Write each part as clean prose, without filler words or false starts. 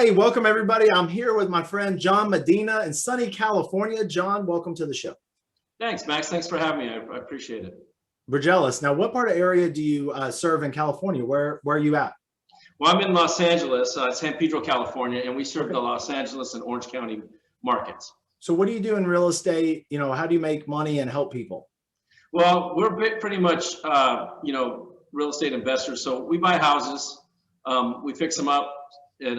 Hey, welcome everybody. I'm here with my friend John Medina in sunny California. John, welcome to the show. Thanks, Max. Thanks for having me. I appreciate it. We're jealous. Now, what part of area do you serve in California? Where are you at? Well, I'm in Los Angeles, San Pedro, California, and we serve the Los Angeles and Orange County markets. So what do you do in real estate? How do you make money and help people? Well, we're pretty much, real estate investors. So we buy houses, we fix them up, and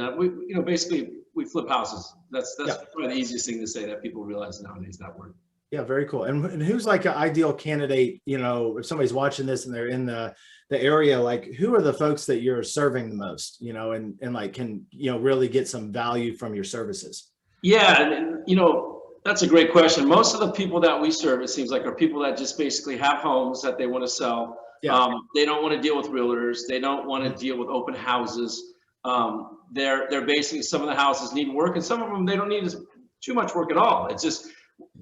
basically we flip houses. That's probably the easiest thing to say that people realize nowadays, that word. Yeah, very cool. And who's like an ideal candidate? If somebody's watching this and they're in the area, like who are the folks that you're serving the most? And like can really get some value from your services? Yeah, and that's a great question. Most of the people that we serve, it seems like, are people that just basically have homes that they want to sell. Yeah. They don't want to deal with realtors. They don't want to deal with open houses. They're basically, some of the houses need work, and some of them they don't need too much work at all. It's just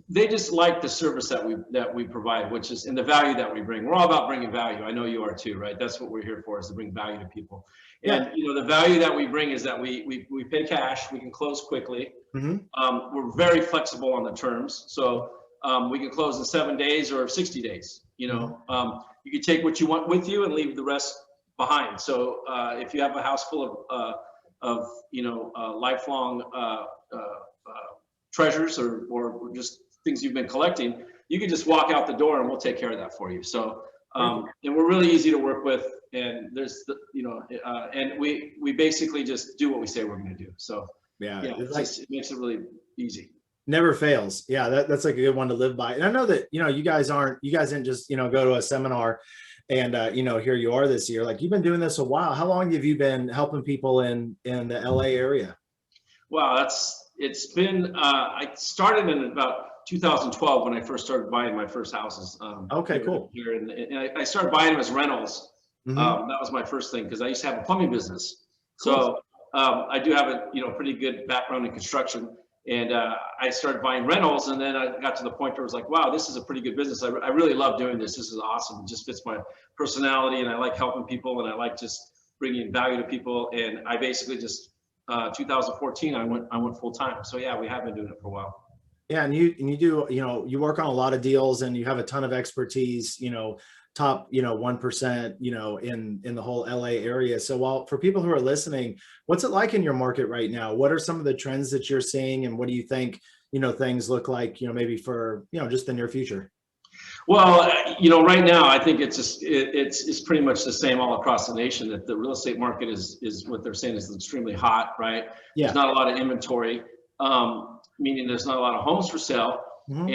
they just like the service that we provide, which is, and the value that we bring. We're all about bringing value. I know you are too, right? That's what we're here for, is to bring value to people. And the value that we bring is that we pay cash. We can close quickly. Mm-hmm. We're very flexible on the terms, so we can close in 7 days or 60 days. You can take what you want with you and leave the rest behind. So if you have a house full of lifelong treasures or just things you've been collecting, you can just walk out the door and we'll take care of that for you. So and we're really easy to work with, and there's and we basically just do what we say we're going to do. So it makes it really easy. Never fails. Yeah, that's like a good one to live by. And I know that you guys didn't just go to a seminar and here you are this year. Like, you've been doing this a while. How long have you been helping people in the LA area? Wow, it's been I started in about 2012 when I first started buying my first houses. Okay, cool. Here, and I started buying them as rentals. Mm-hmm. That was my first thing, because I used to have a plumbing business. Cool. So I do have a pretty good background in construction, and I started buying rentals, and then I got to the point where I was like, wow, this is a pretty good business. I really love doing this. This is awesome. It just fits my personality, and I like helping people, and I like just bringing value to people. And I basically just 2014 I went full time. So yeah, we have been doing it for a while. Yeah, and you do you work on a lot of deals, and you have a ton of expertise, top 1% in the whole LA area. So for people who are listening, what's it like in your market right now? What are some of the trends that you're seeing, and what do you think things look like maybe for just the near future? Well, right now I think it's pretty much the same all across the nation, that the real estate market is what they're saying is extremely hot, right? Yeah. There's not a lot of inventory, meaning there's not a lot of homes for sale. Mm-hmm.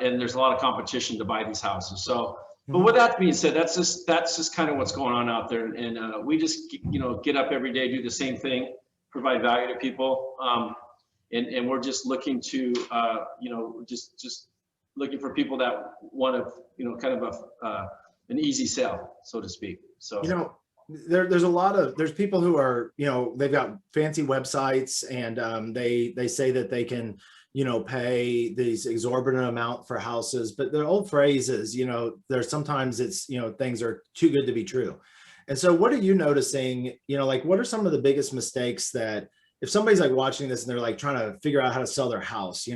And there's a lot of competition to buy these houses. So, but with that being said, that's just kind of what's going on out there. And we just get up every day, do the same thing, provide value to people, and we're just looking to just looking for people that want to kind of an easy sale, so to speak. So there's people who are they've got fancy websites, and they say that they can pay these exorbitant amount for houses, but the old phrase is there's sometimes it's things are too good to be true. And so what are you noticing, like what are some of the biggest mistakes that if somebody's like watching this and they're like trying to figure out how to sell their house,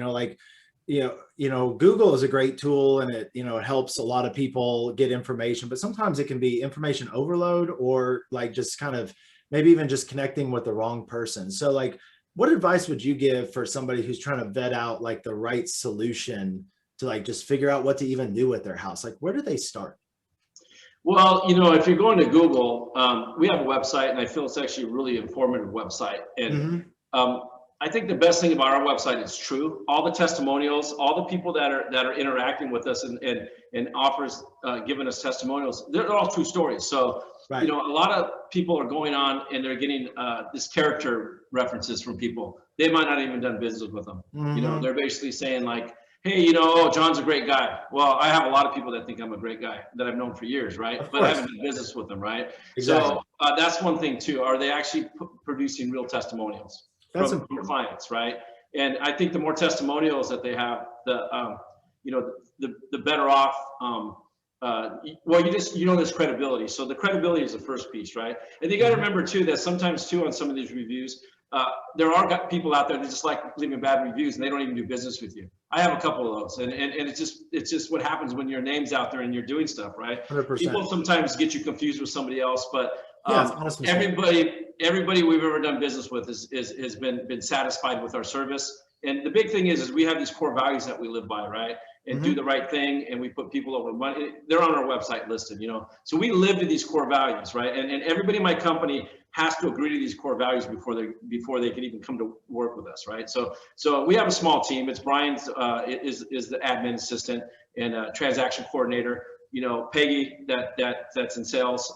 Google is a great tool, and it helps a lot of people get information, but sometimes it can be information overload, or like just kind of maybe even just connecting with the wrong person. So like, what advice would you give for somebody who's trying to vet out like the right solution to like just figure out what to even do with their house? Like, where do they start? Well, if you're going to Google, we have a website, and I feel it's actually a really informative website. And I think the best thing about our website is true. All the testimonials, all the people that are interacting with us and offers giving us testimonials, they're all true stories. So right. A lot of people are going on and they're getting this character references from people. They might not even done business with them. Mm-hmm. They're basically saying like, hey, John's a great guy. Well, I have a lot of people that think I'm a great guy that I've known for years, right? But I haven't done business with them, right? Exactly. So that's one thing too. Are they actually producing real testimonials from clients, right? And I think the more testimonials that they have, the better off. Well, there's credibility. So the credibility is the first piece, right? And you got to remember too that sometimes too on some of these reviews, there are people out there that just like leaving bad reviews and they don't even do business with you. I have a couple of those, and it's just what happens when your name's out there and you're doing stuff, right? 100%. People sometimes get you confused with somebody else, but everybody we've ever done business with has been satisfied with our service. And the big thing is we have these core values that we live by, right? And do the right thing, and we put people over money. They're on our website listed, you know. So we live to these core values, right? And everybody in my company has to agree to these core values before they can even come to work with us, right? So we have a small team. It's Brian's is the admin assistant and transaction coordinator. You know, Peggy that's in sales.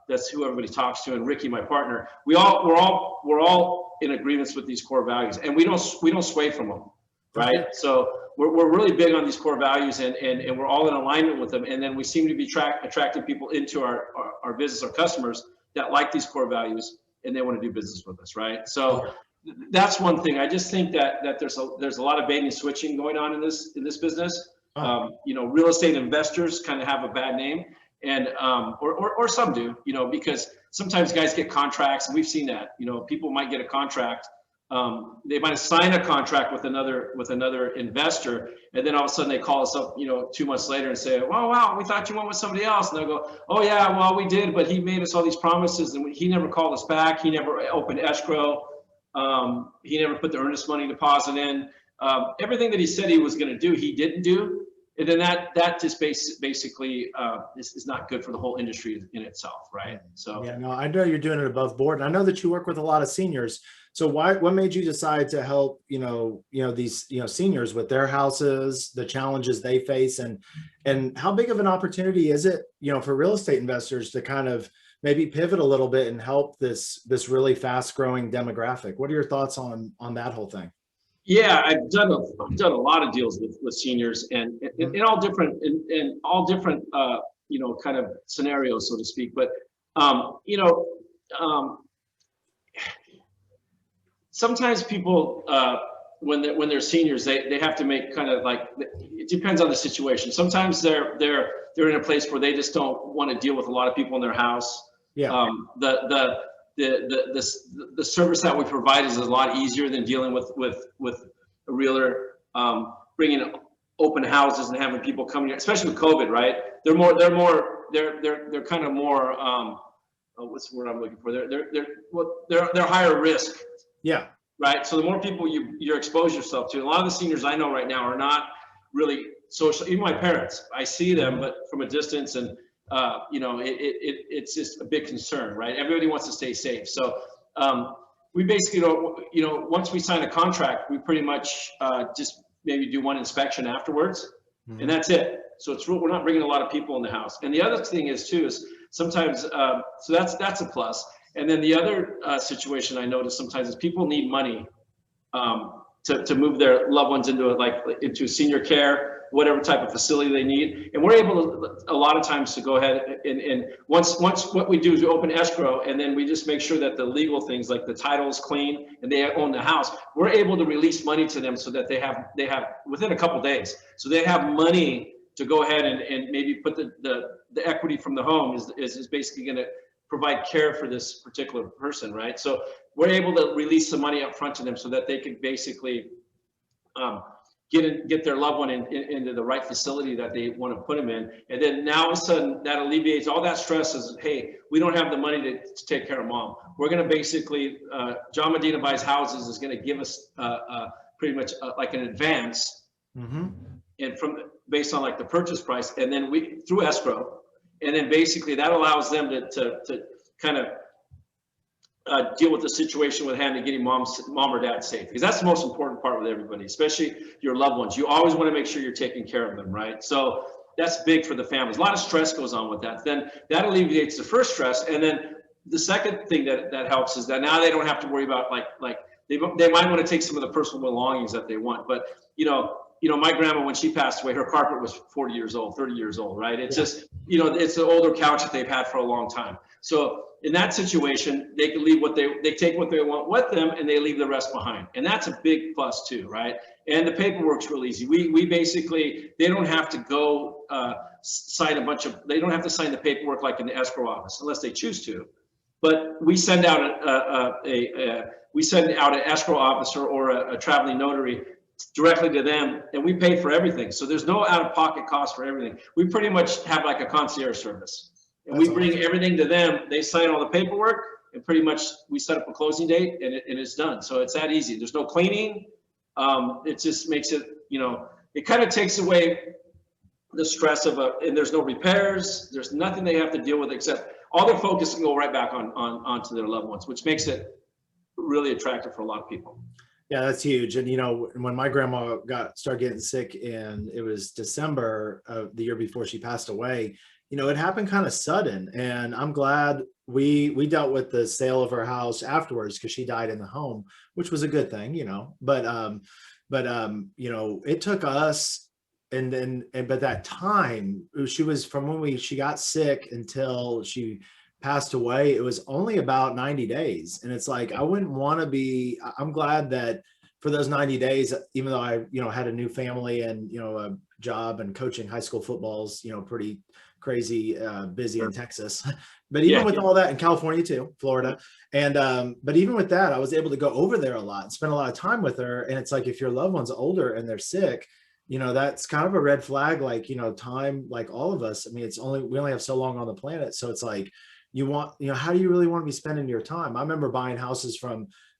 That's who everybody talks to, and Ricky, my partner. We're all in agreements with these core values, and we don't sway from them, right? So we're really big on these core values, and we're all in alignment with them. And then we seem to be attracting people into our business, our customers that like these core values, and they want to do business with us, right? So that's one thing. I just think that there's a lot of baiting and switching going on in this business. You know, real estate investors kind of have a bad name, and or some do, you know, because sometimes guys get contracts, and we've seen that. You know, people might get a contract. They might sign a contract with another investor, and then all of a sudden they call us up, you know, 2 months later and say, "Oh wow, we thought you went with somebody else." And they'll go, "Oh yeah, well we did, but he made us all these promises, and he never called us back. He never opened escrow. He never put the earnest money deposit in. Everything that he said he was going to do, he didn't do." And then that just basically is not good for the whole industry in itself, right? So yeah, no, I know you're doing it above board, and I know that you work with a lot of seniors. So what made you decide to help, these, seniors with their houses, the challenges they face, and how big of an opportunity is it, for real estate investors to kind of maybe pivot a little bit and help this really fast growing demographic? What are your thoughts on that whole thing? Yeah, I've done a lot of deals with seniors, and in all different kind of scenarios, so to speak. But sometimes people when they're seniors, they have to make kind of like, it depends on the situation. Sometimes they're in a place where they just don't want to deal with a lot of people in their house. Yeah. The service that we provide is a lot easier than dealing with a realtor, bringing open houses and having people coming here, especially with COVID, right? They're kind of more, what's the word I'm looking for? They're higher risk. Yeah. Right. So the more people you expose yourself to, a lot of the seniors I know right now are not really social. Even my parents, I see them, but from a distance, and it's just a big concern, right? Everybody wants to stay safe. So we basically don't, once we sign a contract, we pretty much just maybe do one inspection afterwards, and that's it. So we're not bringing a lot of people in the house. And the other thing is sometimes, so that's a plus. And then the other situation I notice sometimes is people need money to move their loved ones into senior care, whatever type of facility they need. And we're able to, a lot of times, to go ahead and once what we do is we open escrow, and then we just make sure that the legal things like the title is clean and they own the house. We're able to release money to them so that they have within a couple days. So they have money to go ahead and maybe put the equity from the home is basically going to provide care for this particular person, right? So we're able to release some money up front to them so that they can basically get their loved one into the right facility that they want to put them in. And then now all of a sudden that alleviates all that stress. Is, hey, we don't have the money to take care of mom. We're going to basically, John Medina Buys Houses is going to give us pretty much like an advance, and based on like the purchase price, and then we through escrow. And then basically that allows them to kind of deal with the situation with having to getting mom or dad safe, because that's the most important part with everybody, especially your loved ones. You always want to make sure you're taking care of them, right? So that's big for the families. A lot of stress goes on with that. Then that alleviates the first stress, and then the second thing that helps is that now they don't have to worry about like they might want to take some of the personal belongings that they want, but my grandma, when she passed away, her carpet was 40 years old, 30 years old, right? It's just, it's an older couch that they've had for a long time. So in that situation, they can leave they take what they want with them, and they leave the rest behind. And that's a big plus too, right? And the paperwork's real easy. We basically, they don't have to go they don't have to sign the paperwork like in the escrow office unless they choose to. but we send out we send out an escrow officer or a traveling notary directly to them, and we pay for everything. So there's no out-of-pocket cost for everything. We pretty much have like a concierge service, and we bring everything to them. They sign all the paperwork, and pretty much we set up a closing date, and it's done. So it's that easy. There's no cleaning. It just makes it, you know, it kind of takes away the stress of and there's no repairs. There's nothing they have to deal with except all their focus can go right back onto their loved ones, which makes it really attractive for a lot of people. Yeah, that's huge. And, you know, when my grandma started getting sick, and it was December of the year before she passed away, you know, it happened kind of sudden. And I'm glad we dealt with the sale of her house afterwards, because she died in the home, which was a good thing, you know. But you know, it took us, but that time, she was from when she got sick until she passed away, it was only about 90 days. And it's like, I wouldn't want to be, I'm glad that for those 90 days, even though I, you know, had a new family and, you know, a job and coaching high school football's, you know, pretty crazy, busy in Texas, but even with all that in California too, Florida. And, but even with that, I was able to go over there a lot and spend a lot of time with her. And it's like, if your loved one's older and they're sick, you know, that's kind of a red flag, like, you know, time, like all of us. I mean, we only have so long on the planet. So it's like, you want, you know, how do you really want to be spending your time? I remember buying houses I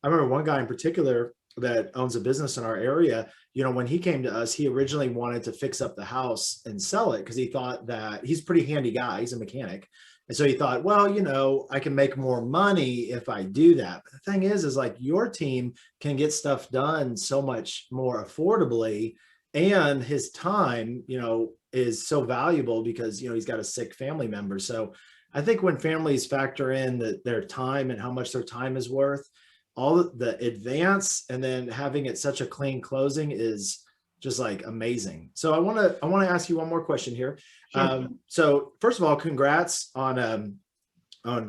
remember one guy in particular that owns a business in our area. You know, when he came to us, he originally wanted to fix up the house and sell it, because he thought that he's a pretty handy guy. He's a mechanic. And so he thought, well, you know, I can make more money if I do that. But the thing is like, your team can get stuff done so much more affordably. And his time, you know, is so valuable because, you know, he's got a sick family member. So I think when families factor in their time and how much their time is worth, all the advance and then having it such a clean closing is just like amazing. So I want to ask you one more question here. Sure. So first of all, congrats on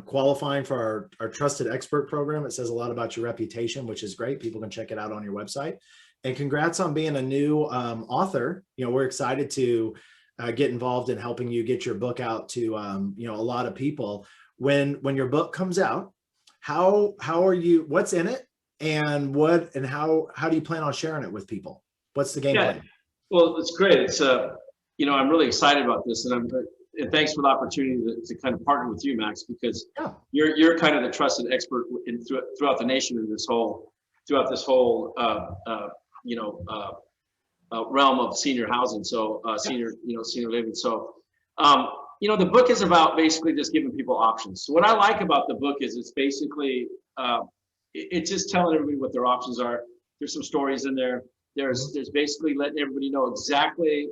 qualifying for our Trusted Expert program. It says a lot about your reputation, which is great. People can check it out on your website. And congrats on being a new author. You know, we're excited to get involved in helping you get your book out to you know, a lot of people. When your book comes out, how are you, what's in it, and how do you plan on sharing it with people? What's the game plan? Well, it's great. It's you know, I'm really excited about this, and thanks for the opportunity to kind of partner with you, Max, because you're kind of the trusted expert throughout the nation in this whole you know, realm of senior housing. So senior living. So, you know, the book is about basically just giving people options. So what I like about the book is it's basically, it's just telling everybody what their options are. There's some stories in there. There's basically letting everybody know exactly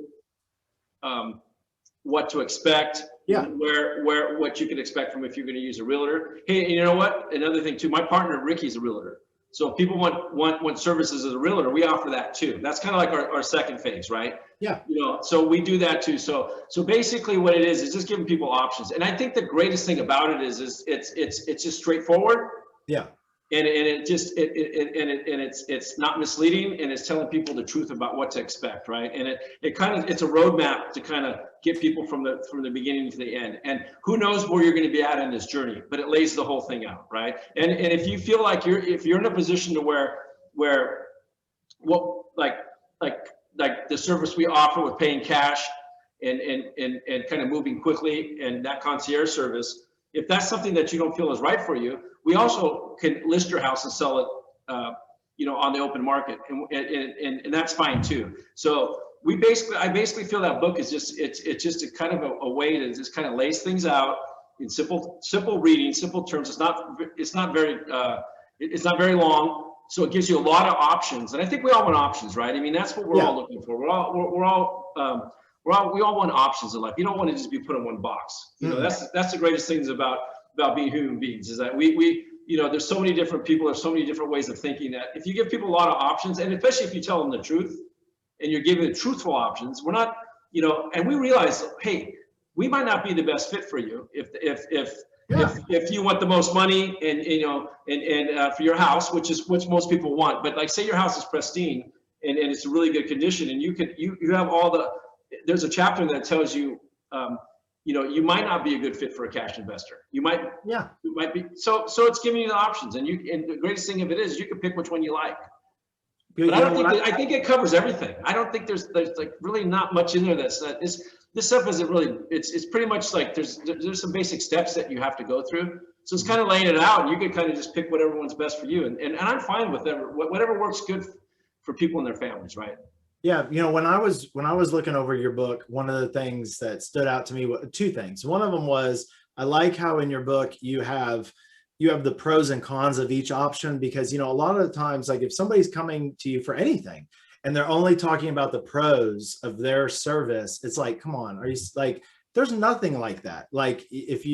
what to expect, what you can expect from if you're going to use a realtor. Hey, you know what? Another thing too, my partner, Ricky's a realtor. So if people want services as a realtor, we offer that too. That's kind of like our second phase, right? Yeah. You know, so we do that too. So basically what it is just giving people options. And I think the greatest thing about it is it's just straightforward. Yeah. And it's not misleading, and it's telling people the truth about what to expect, right? And it's a roadmap to kind of get people from the beginning to the end. And who knows where you're going to be at in this journey, but it lays the whole thing out, right? And if you feel like if you're in a position to where what like the service we offer with paying cash and kind of moving quickly, and that concierge service, if that's something that you don't feel is right for you, we also can list your house and sell it, you know, on the open market, and that's fine too. So I basically feel that book is it's just a kind of a way to just kind of lays things out in simple reading, simple terms. It's not very long, so it gives you a lot of options. And I think we all want options, right? I mean, that's what we're all looking for. We all want options in life. You don't want to just be put in one box. You know, that's the greatest things about being human beings, is that we you know, there's so many different people, there's so many different ways of thinking, that if you give people a lot of options, and especially if you tell them the truth and you're giving truthful options, we're not, you know, and we realize, hey, we might not be the best fit for you if you want the most money and you know, and for your house, which most people want. But like, say your house is pristine and it's in really good condition, and you have all there's a chapter that tells you, you might not be a good fit for a cash investor. You might be. So it's giving you the options, and the greatest thing of it is you can pick which one you like. But I think it covers everything. I don't think there's like really not much in there this stuff isn't really, it's pretty much like there's some basic steps that you have to go through. So it's kind of laying it out, and you can kind of just pick whatever one's best for you. And I'm fine with whatever works good for people and their families, right? Yeah, when I was looking over your book, one of the things that stood out to me were two things. One of them was, I like how in your book you have the pros and cons of each option, because a lot of the times, like if somebody's coming to you for anything and they're only talking about the pros of their service, it's like, come on, are you like, there's nothing like that. Like if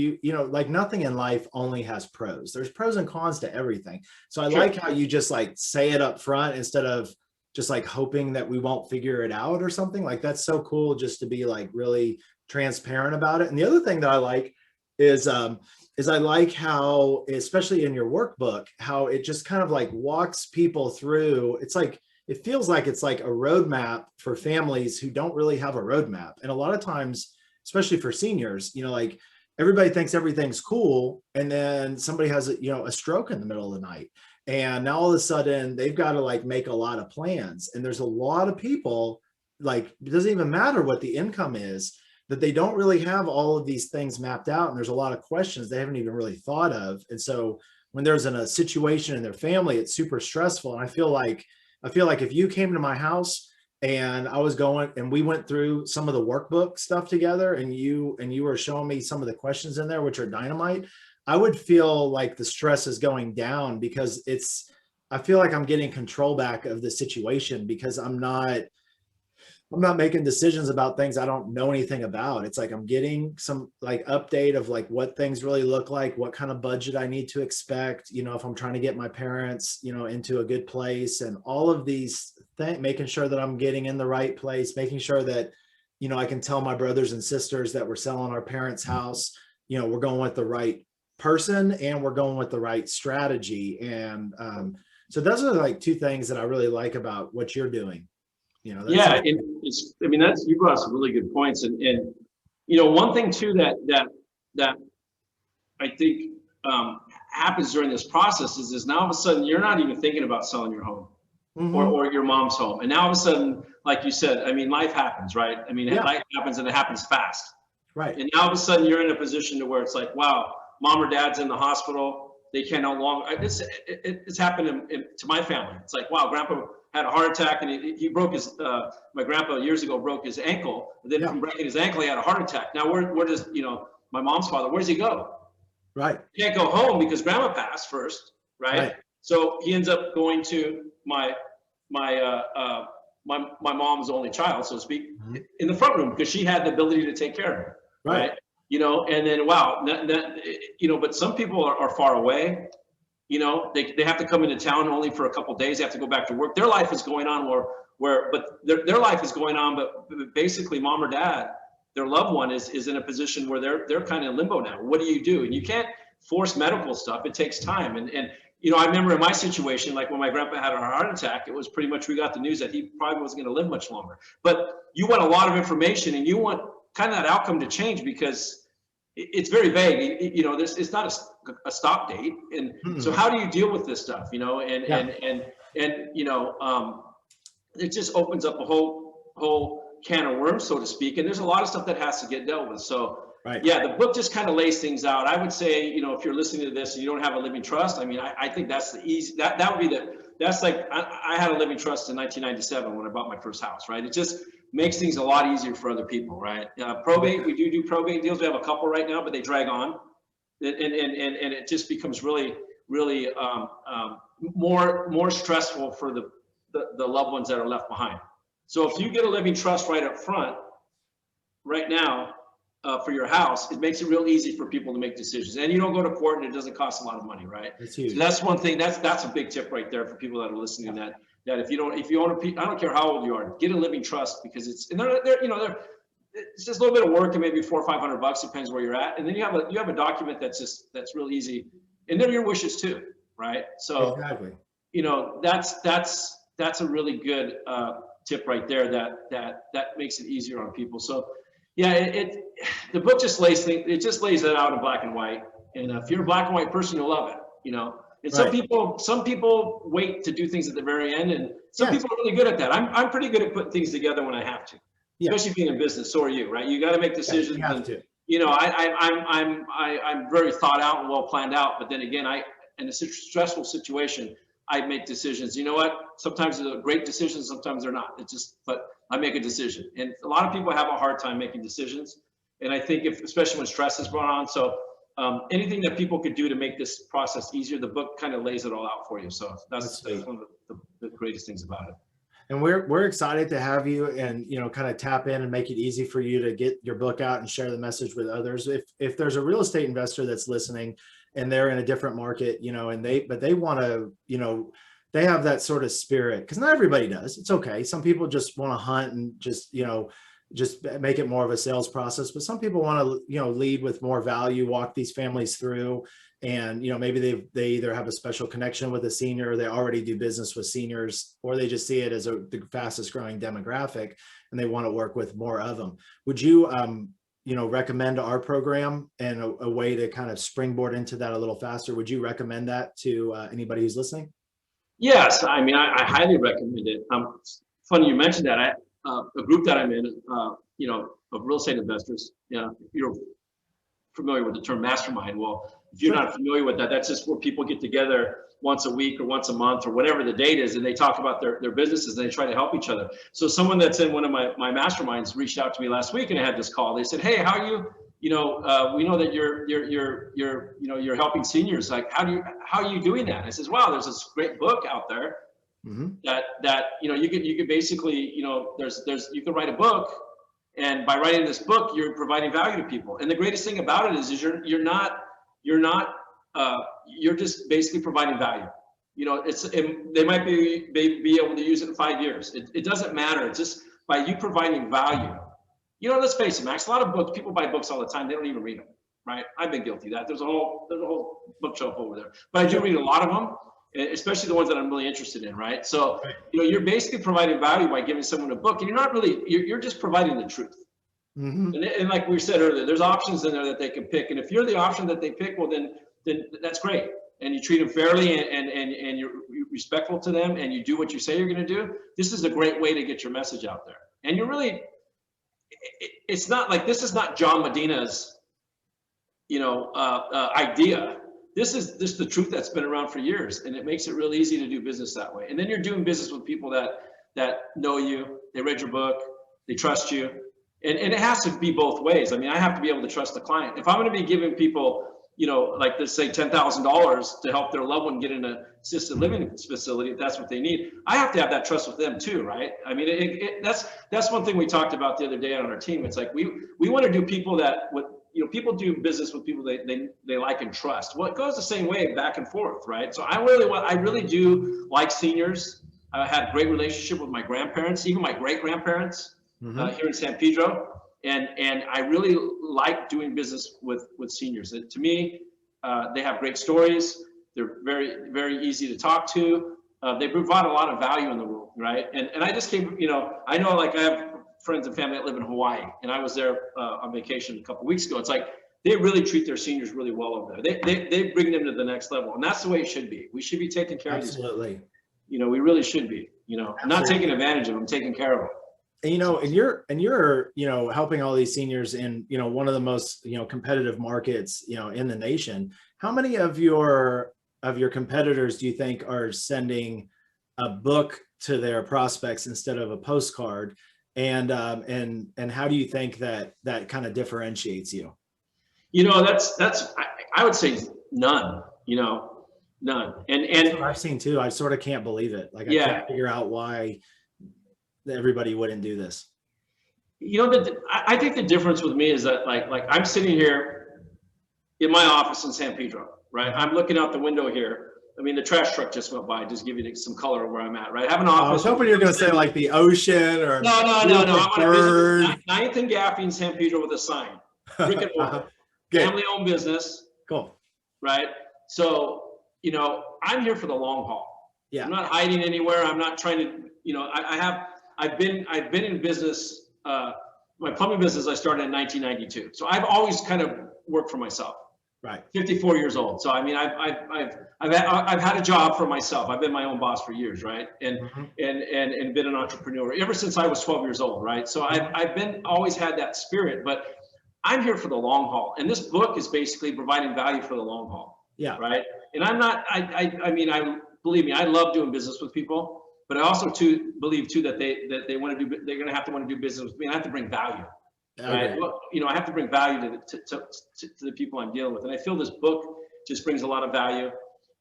like nothing in life only has pros. There's pros and cons to everything. So I like how you just like say it up front instead of just like hoping that we won't figure it out or something. Like that's so cool, just to be like really transparent about it. And the other thing that I like is I like how, especially in your workbook, how it just kind of like walks people through. It's like, it feels like it's like a roadmap for families who don't really have a roadmap. And a lot of times, especially for seniors, like everybody thinks everything's cool. And then somebody has a stroke in the middle of the night. And now all of a sudden they've got to like make a lot of plans. And there's a lot of people, like, it doesn't even matter what the income is, that they don't really have all of these things mapped out. And there's a lot of questions they haven't even really thought of. And so when there's a situation in their family, it's super stressful. And I feel like if you came to my house and I was going and we went through some of the workbook stuff together, and you were showing me some of the questions in there, which are dynamite, I would feel like the stress is going down, because I feel like I'm getting control back of the situation, because I'm not making decisions about things I don't know anything about. It's like I'm getting some like update of like what things really look like, what kind of budget I need to expect, if I'm trying to get my parents, into a good place, and all of these things, making sure that I'm getting in the right place, making sure that, I can tell my brothers and sisters that we're selling our parents' house, we're going with the right person and we're going with the right strategy. And so those are like two things that I really like about what you're doing. You brought some really good points, and one thing too that I think happens during this process is now all of a sudden you're not even thinking about selling your home or your mom's home, and now all of a sudden, like you said, life happens, right? Life happens, and it happens fast, right? And now all of a sudden you're in a position to where it's like, wow, mom or dad's in the hospital, they can no longer. It's happened to my family. It's like, wow, grandpa had a heart attack, and he broke his, my grandpa years ago broke his ankle. And then from breaking his ankle, he had a heart attack. Now where does, my mom's father, where does he go? Right. He can't go home because grandma passed first, right? So he ends up going to my mom's only child, so to speak, in the front room, because she had the ability to take care of him, right? And then, wow, but some people are far away. They have to come into town only for a couple of days. They have to go back to work. Their life is going on but their life is going on, but basically mom or dad, their loved one is in a position where they're kind of in limbo now. What do you do? And you can't force medical stuff. It takes time. And I remember in my situation, like when my grandpa had a heart attack, it was pretty much, we got the news that he probably wasn't going to live much longer. But you want a lot of information, and you want kind of that outcome to change, because it's very vague. It's not a stop date. And so how do you deal with this stuff, and it just opens up a whole can of worms, so to speak. And there's a lot of stuff that has to get dealt with. So the book just kind of lays things out. I would say, if you're listening to this and you don't have a living trust, I think that's the easy, that would be that's like, I had a living trust in 1997 when I bought my first house, right? It just makes things a lot easier for other people, right? Probate, we do probate deals. We have a couple right now, but they drag on, and it just becomes really more stressful for the loved ones that are left behind. So if you get a living trust right up front, right now, for your house, it makes it real easy for people to make decisions, and you don't go to court, and it doesn't cost a lot of money, right? That's huge. So that's one thing. That's a big tip right there for people that are listening. That if you own I don't care how old you are, get a living trust, because it's just a little bit of work, and maybe $400 or $500, depends where you're at, and then you have a document that's real easy, and they're your wishes too, right? So exactly. That's a really good tip right there. That makes it easier on people. So Yeah, the book just lays things, it just lays it out in black and white. And if you're a black and white person, you'll love it, you know. And some people wait to do things at the very end, and some people are really good at that. I'm pretty good at putting things together when I have to, especially being in business. So are you, right? You got to make decisions. You have to. You know, I'm very thought out and well planned out. But then again, in a stressful situation, I make decisions. You know what? Sometimes they're great decisions, sometimes they're not. It's just, but I make a decision. And a lot of people have a hard time making decisions. And I think especially when stress is going on. So anything that people could do to make this process easier, the book kind of lays it all out for you. So that's one of the greatest things about it. And we're excited to have you and, you know, kind of tap in and make it easy for you to get your book out and share the message with others. If there's a real estate investor that's listening and they're in a different market, you know, but they want to, you know, they have that sort of spirit, because not everybody does. It's okay. Some people just want to hunt and just, you know, just make it more of a sales process. But some people want to, you know, lead with more value, walk these families through. And, you know, maybe they either have a special connection with a senior, or they already do business with seniors, or they just see it as the fastest growing demographic and they want to work with more of them. Would you, you know, recommend our program and a way to kind of springboard into that a little faster? Would you recommend that to anybody who's listening? Yes, I mean, I highly recommend it. It's funny you mentioned that. A group that I'm in, you know, of real estate investors. Yeah, you're familiar with the term mastermind. Well, if you're not familiar with that, that's just where people get together once a week or once a month or whatever the date is, and they talk about their businesses and they try to help each other. So someone that's in one of my masterminds reached out to me last week, and I had this call. They said, "Hey, how are you? You know, we know that you're helping seniors. Like, how are you doing that?" And I says, "Wow, there's this great book out there that you know, you could basically, you know, you could write a book, and by writing this book, you're providing value to people. And the greatest thing about it is you're just basically providing value. You know, they might be able to use it in 5 years. It doesn't matter. It's just by you providing value. You know, let's face it, Max, a lot of books, people buy books all the time. They don't even read them, right? I've been guilty of that. There's a whole bookshelf over there. But I do read a lot of them, especially the ones that I'm really interested in, right? So, you know, you're basically providing value by giving someone a book, and you're just providing the truth. And like we said earlier, there's options in there that they can pick. And if you're the option that they pick, well, then that's great. And you treat them fairly, and you're respectful to them, and you do what you say you're going to do. This is a great way to get your message out there. And you're really, it's not like, this is not John Medina's, you know, idea. This is the truth that's been around for years, and it makes it real easy to do business that way. And then you're doing business with people that know you, they read your book, they trust you. And it has to be both ways. I mean, I have to be able to trust the client. If I'm going to be giving people, you know, like, let's say $10,000 to help their loved one get in an assisted living facility, if that's what they need, I have to have that trust with them too, right? I mean, that's one thing we talked about the other day on our team. It's like, we want to do people you know, people do business with people they like and trust. Well, it goes the same way back and forth, right? So I really do like seniors. I had a great relationship with my grandparents, even my great-grandparents here in San Pedro. And I really like doing business with seniors. To me, they have great stories. They're very, very easy to talk to. They provide a lot of value in the world, right? And I just came, you know, I know, like, I have friends and family that live in Hawaii, and I was there on vacation a couple of weeks ago. It's like, they really treat their seniors really well over there. They bring them to the next level, and that's the way it should be. We should be taking care of these people. You know, we really should be, you know, not taking advantage of them, taking care of them. And, you know, and you're, you know, helping all these seniors in, you know, one of the most, you know, competitive markets, you know, in the nation. How many of your competitors do you think are sending a book to their prospects instead of a postcard? And how do you think that kind of differentiates you? You know, I would say none, you know, none. And that's what I've seen too. I sort of can't believe it. Like, I can't figure out why everybody wouldn't do this. You know, I think the difference with me is that, like I'm sitting here in my office in San Pedro, right? I'm looking out the window here. I mean, the trash truck just went by. Just give you some color of where I'm at, right? I have an office. I was hoping you were going to say like the ocean or no. I want to visit 9th and Gaffey in San Pedro with a sign. Brick and mortar. Family-owned business. Cool. Right. So, you know, I'm here for the long haul. Yeah. I'm not hiding anywhere. I'm not trying to, you know, I've been in business my plumbing business I started in 1992. So I've always kind of worked for myself. Right. 54 years old. So I mean, I've had a job for myself. I've been my own boss for years, right? And and been an entrepreneur ever since I was 12 years old, right? So I've been always had that spirit, but I'm here for the long haul. And this book is basically providing value for the long haul. Yeah. Right. And I'm not. I mean, believe me, I love doing business with people, but I also believe that they want to do. They're going to have to want to do business with me. And I have to bring value. Right. Well, you know, I have to bring value to the people I'm dealing with, and I feel this book just brings a lot of value.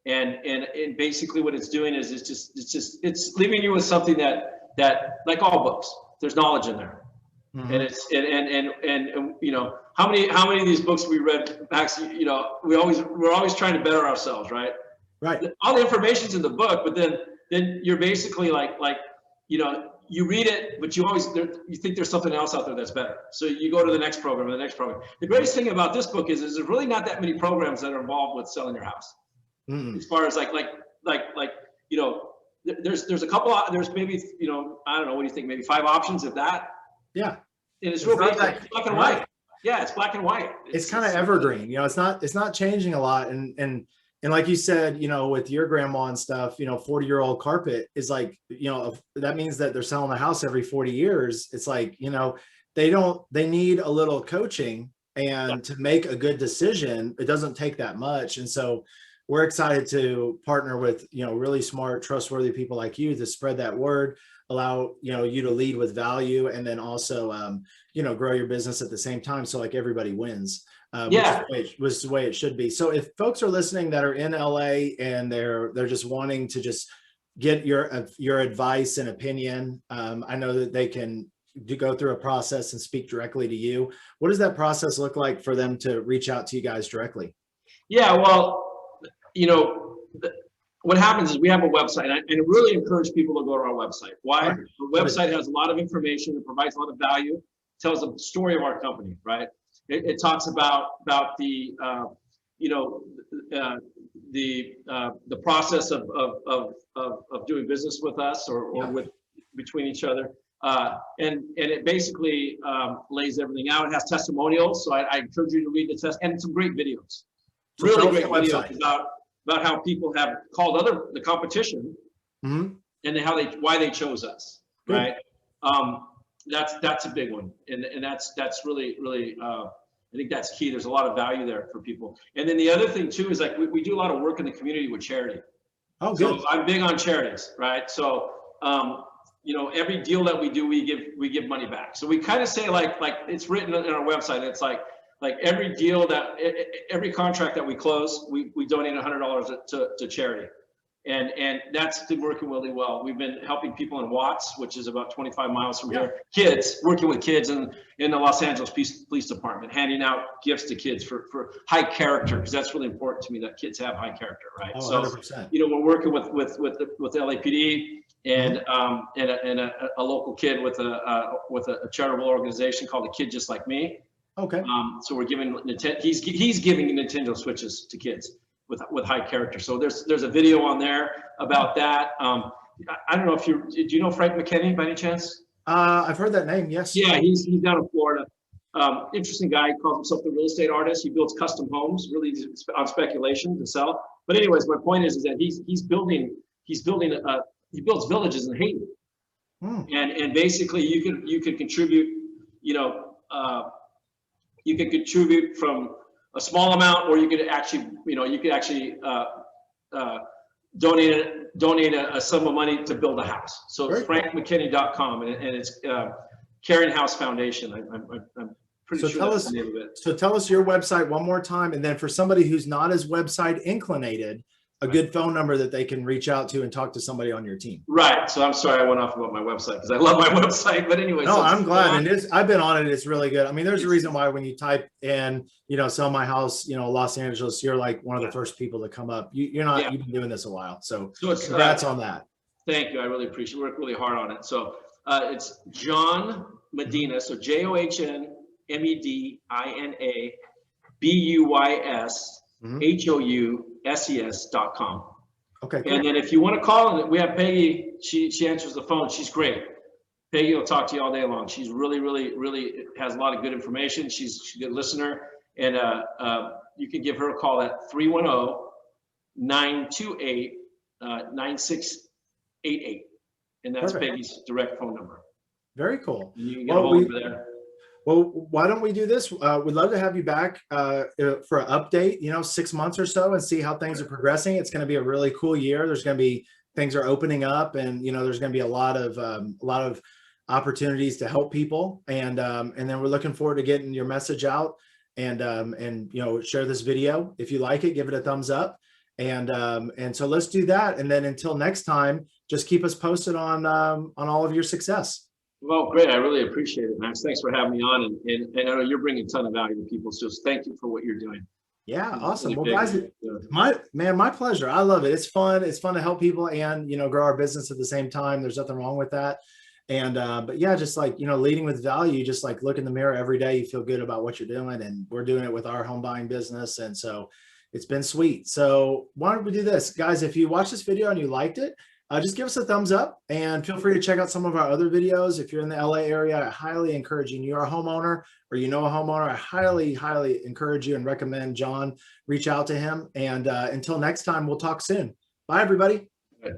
And basically, what it's doing is it's leaving you with something that like all books, there's knowledge in there, and it's and you know how many of these books we read, Max? You know, we're always trying to better ourselves, right? Right. All the information's in the book, but then you're basically like you know. You read it, but you think there's something else out there that's better. So you go to the next program and the next program. The greatest thing about this book is there's really not that many programs that are involved with selling your house. As far as like you know, there's a couple. There's maybe, you know, I don't know. What do you think? Maybe 5 options of that. Yeah. And it's real basic. It's black and white. Yeah, it's black and white. It's kind of evergreen. You know, it's not changing a lot. And like you said, you know, with your grandma and stuff, you know, 40-year-old carpet is like, you know, that means that they're selling the house every 40 years. It's like, you know, they need a little coaching, and to make a good decision, it doesn't take that much. And so we're excited to partner with, you know, really smart, trustworthy people like you to spread that word, allow, you know, you to lead with value, and then also, you know, grow your business at the same time. So like everybody wins. Which was the way it should be. So if folks are listening that are in LA and they're just wanting to just get your advice and opinion, I know that they can go through a process and speak directly to you. What does that process look like for them to reach out to you guys directly? Yeah, well, you know, what happens is we have a website, and I really encourage people to go to our website. Why? Right. The website has a lot of information. It provides a lot of value. It tells the story of our company, right? It talks about the you know the process of doing business with us or with between each other, and it basically lays everything out. It has testimonials, so I encourage you to read the test, and some great videos, So really great videos about how people have called the competition, and why they chose us, right? That's a big one, and that's really I think that's key. There's a lot of value there for people. And then the other thing too is like we do a lot of work in the community with charity. Oh, good. So I'm big on charities, right? So you know, every deal that we do, we give money back. So we kind of say like it's written on our website. It's like every deal every contract that we close, we donate $100 to charity. And that's been working really well. We've been helping people in Watts, which is about 25 miles from here. Working with kids in the Los Angeles Police Department, handing out gifts to kids for high character, because that's really important to me, that kids have high character, right? Oh, so 100%. you know, we're working with LAPD and a local kid with a charitable organization called A Kid Just Like Me. Okay. So we're giving he's giving Nintendo Switches to kids with high character. So there's a video on there about that. I don't know if do you know Frank McKinney by any chance? I've heard that name. Yes. Yeah, he's down in Florida. Interesting guy. He calls himself the real estate artist. He builds custom homes, really on speculation to sell. But anyways, my point is that he builds villages in Haiti. And basically you could contribute, you know, you can contribute from a small amount, or you could actually, donate a sum of money to build a house. So it's frankmckinney.com, and it's Caring House Foundation. I'm pretty sure that's the name of it. So tell us your website one more time, and then for somebody who's not as website inclinated, a good phone number that they can reach out to and talk to somebody on your team. Right. So I'm sorry I went off about my website, because I love my website. But anyway, no, I'm glad. And I've been on it. It's really good. I mean, there's a reason why when you type in, you know, sell my house, you know, Los Angeles, you're like one of the first people to come up. You're not, you've been doing this a while. So congrats on that. Thank you. I really appreciate it. We work really hard on it. So it's John Medina. So JOHN MEDINA BUYS HOUSES.com. Okay. Cool. And then if you want to call, we have Peggy. She answers the phone. She's great. Peggy will talk to you all day long. She's really, really, really has a lot of good information. She's a good listener. And you can give her a call at 310-928-9688. And that's Perfect. Peggy's direct phone number. Very cool. And you can get a hold of her there. Well, why don't we do this? We'd love to have you back for an update, 6 months or so, and see how things are progressing. It's going to be a really cool year. There's going to be things are opening up, and there's going to be a lot of opportunities to help people. And then we're looking forward to getting your message out, and share this video. If you like it, give it a thumbs up. And so let's do that. And then until next time, just keep us posted on all of your success. Well, great. I really appreciate it, Max. Thanks for having me on. And I know you're bringing a ton of value to people. So thank you for what you're doing. Yeah, awesome. Well, guys, my pleasure. I love it. It's fun. It's fun to help people and, grow our business at the same time. There's nothing wrong with that. And, but yeah, just like, leading with value, just like look in the mirror every day, you feel good about what you're doing, and we're doing it with our home buying business. And so it's been sweet. So why don't we do this, guys? If you watched this video and you liked it, just give us a thumbs up, and feel free to check out some of our other videos. If you're in the LA area, I highly encourage you, and you're a homeowner or a homeowner, I highly, highly encourage you and recommend John reach out to him. And until next time, we'll talk soon. Bye, everybody. Good.